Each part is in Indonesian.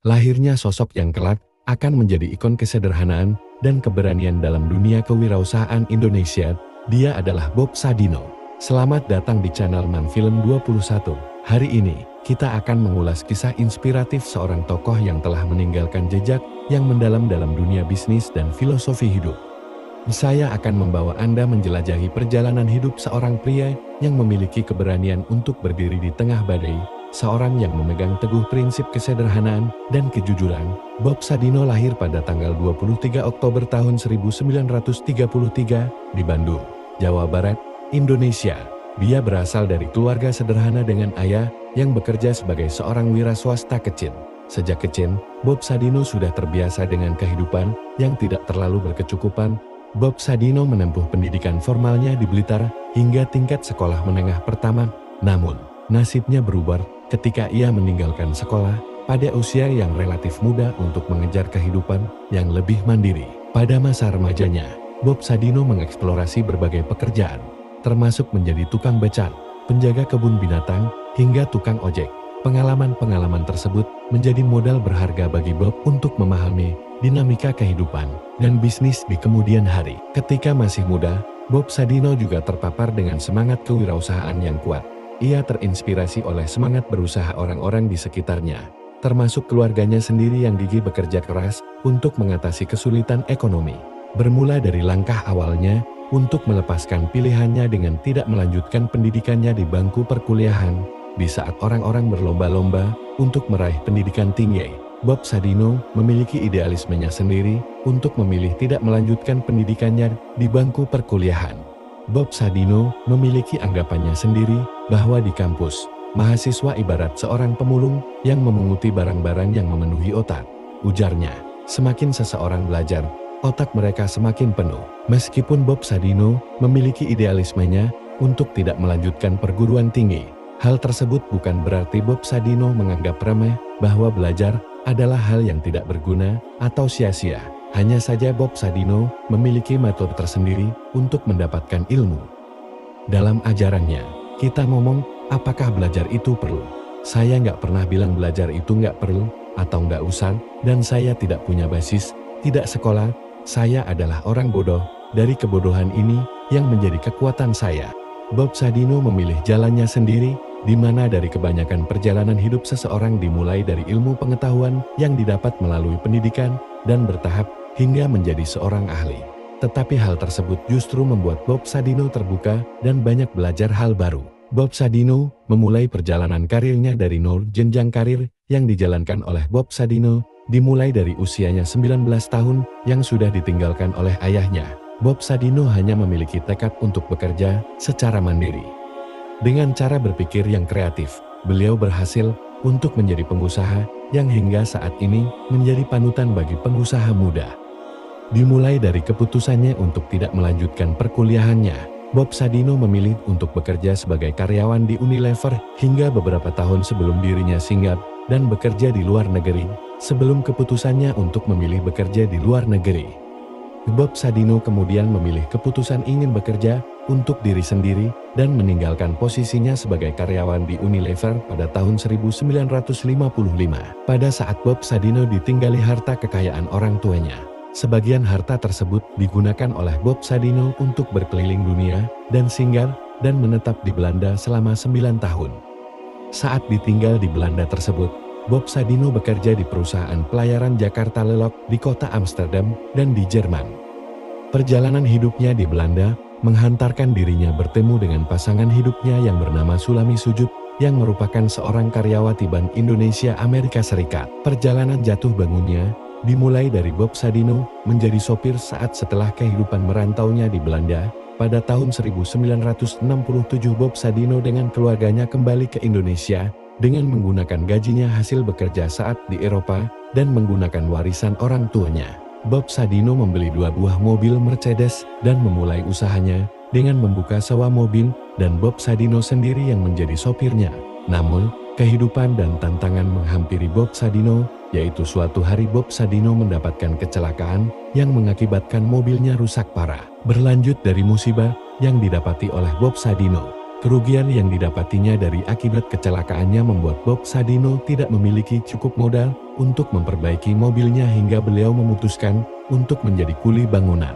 Lahirnya sosok yang kelak akan menjadi ikon kesederhanaan dan keberanian dalam dunia kewirausahaan Indonesia. Dia adalah Bob Sadino. Selamat datang di channel Man Film 21. Hari ini, kita akan mengulas kisah inspiratif seorang tokoh yang telah meninggalkan jejak yang mendalam dalam dunia bisnis dan filosofi hidup. Saya akan membawa Anda menjelajahi perjalanan hidup seorang pria yang memiliki keberanian untuk berdiri di tengah badai, seorang yang memegang teguh prinsip kesederhanaan dan kejujuran. Bob Sadino lahir pada tanggal 23 Oktober tahun 1933 di Bandung, Jawa Barat, Indonesia. Dia berasal dari keluarga sederhana dengan ayah yang bekerja sebagai seorang wira swasta kecil. Sejak kecil, Bob Sadino sudah terbiasa dengan kehidupan yang tidak terlalu berkecukupan. Bob Sadino menempuh pendidikan formalnya di Blitar hingga tingkat sekolah menengah pertama. Namun, nasibnya berubah ketika ia meninggalkan sekolah pada usia yang relatif muda untuk mengejar kehidupan yang lebih mandiri. Pada masa remajanya, Bob Sadino mengeksplorasi berbagai pekerjaan, termasuk menjadi tukang becal, penjaga kebun binatang, hingga tukang ojek. Pengalaman-pengalaman tersebut menjadi modal berharga bagi Bob untuk memahami dinamika kehidupan dan bisnis di kemudian hari. Ketika masih muda, Bob Sadino juga terpapar dengan semangat kewirausahaan yang kuat. Ia terinspirasi oleh semangat berusaha orang-orang di sekitarnya, termasuk keluarganya sendiri yang gigih bekerja keras untuk mengatasi kesulitan ekonomi. Bermula dari langkah awalnya untuk melepaskan pilihannya dengan tidak melanjutkan pendidikannya di bangku perkuliahan, di saat orang-orang berlomba-lomba untuk meraih pendidikan tinggi, Bob Sadino memiliki idealismenya sendiri untuk memilih tidak melanjutkan pendidikannya di bangku perkuliahan. Bob Sadino memiliki anggapannya sendiri bahwa di kampus, mahasiswa ibarat seorang pemulung yang memunguti barang-barang yang memenuhi otak. Ujarnya, semakin seseorang belajar, otak mereka semakin penuh. Meskipun Bob Sadino memiliki idealismenya untuk tidak melanjutkan perguruan tinggi, hal tersebut bukan berarti Bob Sadino menganggap remeh bahwa belajar adalah hal yang tidak berguna atau sia-sia. Hanya saja Bob Sadino memiliki metode tersendiri untuk mendapatkan ilmu. Dalam ajarannya, kita ngomong, apakah belajar itu perlu? Saya nggak pernah bilang belajar itu nggak perlu atau nggak usah, dan saya tidak punya basis, tidak sekolah. Saya adalah orang bodoh. Dari kebodohan ini yang menjadi kekuatan saya. Bob Sadino memilih jalannya sendiri, di mana dari kebanyakan perjalanan hidup seseorang dimulai dari ilmu pengetahuan yang didapat melalui pendidikan dan bertahap hingga menjadi seorang ahli. Tetapi hal tersebut justru membuat Bob Sadino terbuka dan banyak belajar hal baru. Bob Sadino memulai perjalanan karirnya dari nol. Jenjang karir yang dijalankan oleh Bob Sadino dimulai dari usianya 19 tahun yang sudah ditinggalkan oleh ayahnya. Bob Sadino hanya memiliki tekad untuk bekerja secara mandiri. Dengan cara berpikir yang kreatif, beliau berhasil untuk menjadi pengusaha yang hingga saat ini menjadi panutan bagi pengusaha muda. Dimulai dari keputusannya untuk tidak melanjutkan perkuliahannya, Bob Sadino memilih untuk bekerja sebagai karyawan di Unilever hingga beberapa tahun sebelum dirinya singgah dan bekerja di luar negeri. Sebelum keputusannya untuk memilih bekerja di luar negeri, Bob Sadino kemudian memilih keputusan ingin bekerja untuk diri sendiri dan meninggalkan posisinya sebagai karyawan di Unilever pada tahun 1955. Pada saat Bob Sadino ditinggali harta kekayaan orang tuanya, sebagian harta tersebut digunakan oleh Bob Sadino untuk berkeliling dunia dan singgah dan menetap di Belanda selama 9 tahun. Saat ditinggal di Belanda tersebut, Bob Sadino bekerja di perusahaan pelayaran Jakarta Lelok di kota Amsterdam dan di Jerman. Perjalanan hidupnya di Belanda menghantarkan dirinya bertemu dengan pasangan hidupnya yang bernama Sulami Sujud yang merupakan seorang karyawati Bank Indonesia Amerika Serikat. Perjalanan jatuh bangunnya dimulai dari Bob Sadino menjadi sopir saat setelah kehidupan merantaunya di Belanda. Pada tahun 1967 Bob Sadino dengan keluarganya kembali ke Indonesia dengan menggunakan gajinya hasil bekerja saat di Eropa dan menggunakan warisan orang tuanya. Bob Sadino membeli 2 buah mobil Mercedes dan memulai usahanya dengan membuka sewa mobil dan Bob Sadino sendiri yang menjadi sopirnya. Namun, kehidupan dan tantangan menghampiri Bob Sadino, yaitu suatu hari Bob Sadino mendapatkan kecelakaan yang mengakibatkan mobilnya rusak parah. Berlanjut dari musibah yang didapati oleh Bob Sadino, kerugian yang didapatinya dari akibat kecelakaannya membuat Bob Sadino tidak memiliki cukup modal untuk memperbaiki mobilnya hingga beliau memutuskan untuk menjadi kuli bangunan.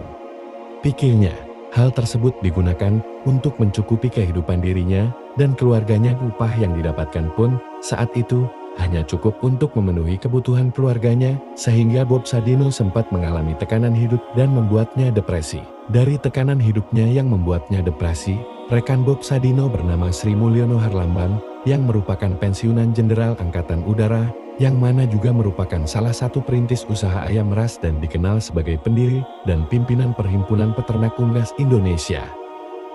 Pikirnya, hal tersebut digunakan untuk mencukupi kehidupan dirinya dan keluarganya. Upah yang didapatkan pun saat itu hanya cukup untuk memenuhi kebutuhan keluarganya, sehingga Bob Sadino sempat mengalami tekanan hidup dan membuatnya depresi. Dari tekanan hidupnya yang membuatnya depresi, rekan Bob Sadino bernama Sri Mulyono Harlambang, yang merupakan pensiunan Jenderal Angkatan Udara, yang mana juga merupakan salah satu perintis usaha ayam ras dan dikenal sebagai pendiri dan pimpinan Perhimpunan Peternak Unggas Indonesia,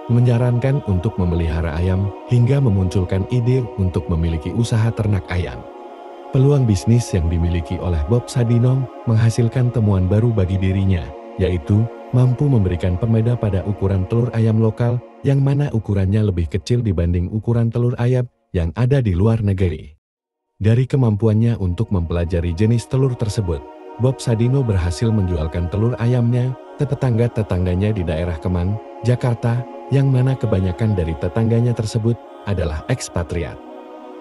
menyarankan untuk memelihara ayam hingga memunculkan ide untuk memiliki usaha ternak ayam. Peluang bisnis yang dimiliki oleh Bob Sadino menghasilkan temuan baru bagi dirinya, yaitu mampu memberikan pembeda pada ukuran telur ayam lokal yang mana ukurannya lebih kecil dibanding ukuran telur ayam yang ada di luar negeri. Dari kemampuannya untuk mempelajari jenis telur tersebut, Bob Sadino berhasil menjualkan telur ayamnya ke tetangga-tetangganya di daerah Kemang, Jakarta, yang mana kebanyakan dari tetangganya tersebut adalah ekspatriat.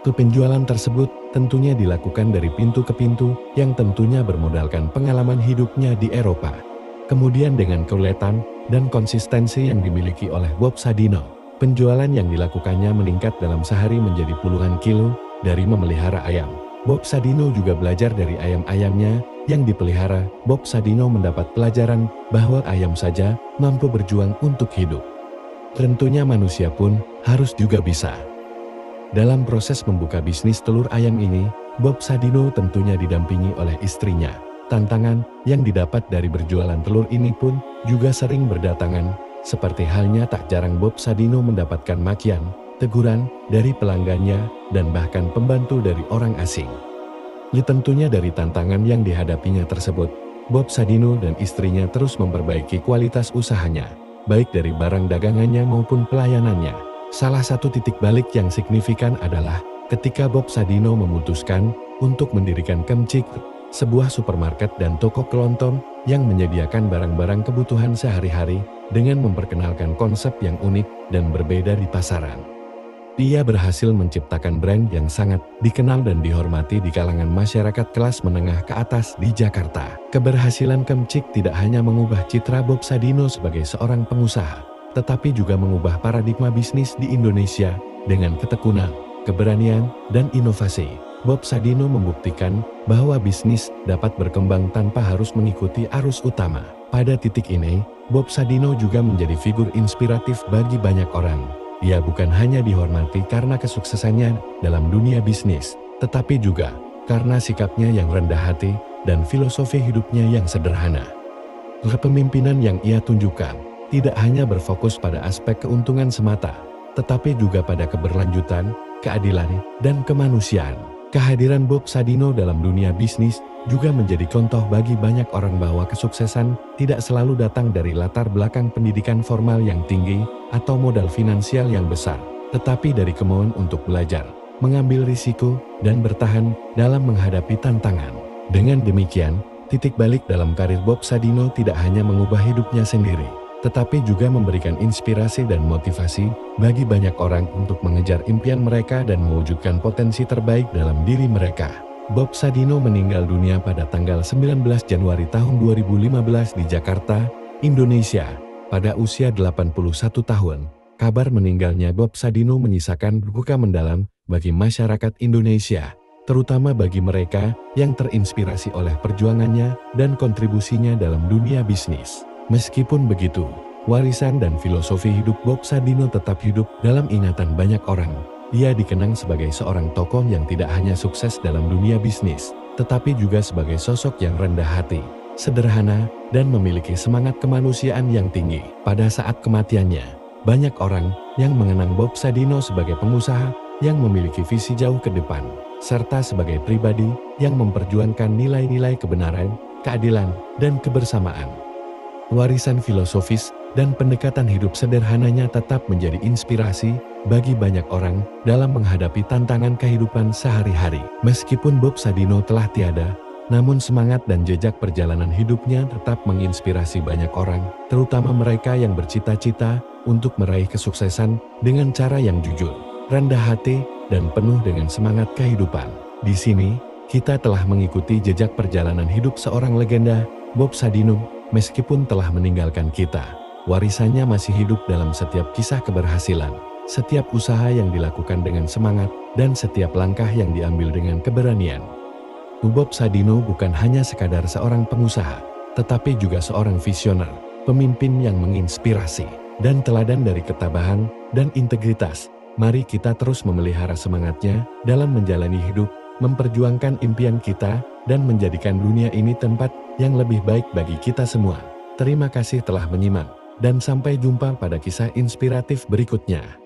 Penjualan tersebut tentunya dilakukan dari pintu ke pintu yang tentunya bermodalkan pengalaman hidupnya di Eropa. Kemudian dengan keuletan dan konsistensi yang dimiliki oleh Bob Sadino, penjualan yang dilakukannya meningkat dalam sehari menjadi puluhan kilo. Dari memelihara ayam, Bob Sadino juga belajar dari ayam-ayamnya yang dipelihara. Bob Sadino mendapat pelajaran bahwa ayam saja mampu berjuang untuk hidup. Tentunya manusia pun harus juga bisa. Dalam proses membuka bisnis telur ayam ini, Bob Sadino tentunya didampingi oleh istrinya. Tantangan yang didapat dari berjualan telur ini pun juga sering berdatangan, seperti halnya tak jarang Bob Sadino mendapatkan makian, teguran dari pelanggannya, dan bahkan pembantu dari orang asing. Tentunya dari tantangan yang dihadapinya tersebut, Bob Sadino dan istrinya terus memperbaiki kualitas usahanya, baik dari barang dagangannya maupun pelayanannya. Salah satu titik balik yang signifikan adalah ketika Bob Sadino memutuskan untuk mendirikan Kemcik, sebuah supermarket dan toko kelontong yang menyediakan barang-barang kebutuhan sehari-hari dengan memperkenalkan konsep yang unik dan berbeda di pasaran. Ia berhasil menciptakan brand yang sangat dikenal dan dihormati di kalangan masyarakat kelas menengah ke atas di Jakarta. Keberhasilan Kemcik tidak hanya mengubah citra Bob Sadino sebagai seorang pengusaha, tetapi juga mengubah paradigma bisnis di Indonesia dengan ketekunan, keberanian, dan inovasi. Bob Sadino membuktikan bahwa bisnis dapat berkembang tanpa harus mengikuti arus utama. Pada titik ini, Bob Sadino juga menjadi figur inspiratif bagi banyak orang. Ia bukan hanya dihormati karena kesuksesannya dalam dunia bisnis, tetapi juga karena sikapnya yang rendah hati dan filosofi hidupnya yang sederhana. Kepemimpinan yang ia tunjukkan tidak hanya berfokus pada aspek keuntungan semata, tetapi juga pada keberlanjutan, keadilan, dan kemanusiaan. Kehadiran Bob Sadino dalam dunia bisnis juga menjadi contoh bagi banyak orang bahwa kesuksesan tidak selalu datang dari latar belakang pendidikan formal yang tinggi atau modal finansial yang besar, tetapi dari kemauan untuk belajar, mengambil risiko, dan bertahan dalam menghadapi tantangan. Dengan demikian, titik balik dalam karir Bob Sadino tidak hanya mengubah hidupnya sendiri, tetapi juga memberikan inspirasi dan motivasi bagi banyak orang untuk mengejar impian mereka dan mewujudkan potensi terbaik dalam diri mereka. Bob Sadino meninggal dunia pada tanggal 19 Januari tahun 2015 di Jakarta, Indonesia, pada usia 81 tahun. Kabar meninggalnya Bob Sadino menyisakan duka mendalam bagi masyarakat Indonesia, terutama bagi mereka yang terinspirasi oleh perjuangannya dan kontribusinya dalam dunia bisnis. Meskipun begitu, warisan dan filosofi hidup Bob Sadino tetap hidup dalam ingatan banyak orang. Ia dikenang sebagai seorang tokoh yang tidak hanya sukses dalam dunia bisnis, tetapi juga sebagai sosok yang rendah hati, sederhana, dan memiliki semangat kemanusiaan yang tinggi. Pada saat kematiannya, banyak orang yang mengenang Bob Sadino sebagai pengusaha yang memiliki visi jauh ke depan, serta sebagai pribadi yang memperjuangkan nilai-nilai kebenaran, keadilan, dan kebersamaan. Warisan filosofis dan pendekatan hidup sederhananya tetap menjadi inspirasi bagi banyak orang dalam menghadapi tantangan kehidupan sehari-hari. Meskipun Bob Sadino telah tiada, namun semangat dan jejak perjalanan hidupnya tetap menginspirasi banyak orang, terutama mereka yang bercita-cita untuk meraih kesuksesan dengan cara yang jujur, rendah hati, dan penuh dengan semangat kehidupan. Di sini, Kita telah mengikuti jejak perjalanan hidup seorang legenda, Bob Sadino, meskipun telah meninggalkan kita. Warisannya masih hidup dalam setiap kisah keberhasilan, setiap usaha yang dilakukan dengan semangat, dan setiap langkah yang diambil dengan keberanian. Bob Sadino bukan hanya sekadar seorang pengusaha, tetapi juga seorang visioner, pemimpin yang menginspirasi, dan teladan dari ketabahan dan integritas. Mari kita terus memelihara semangatnya dalam menjalani hidup, memperjuangkan impian kita, dan menjadikan dunia ini tempat yang lebih baik bagi kita semua. Terima kasih telah menyimak, dan sampai jumpa pada kisah inspiratif berikutnya.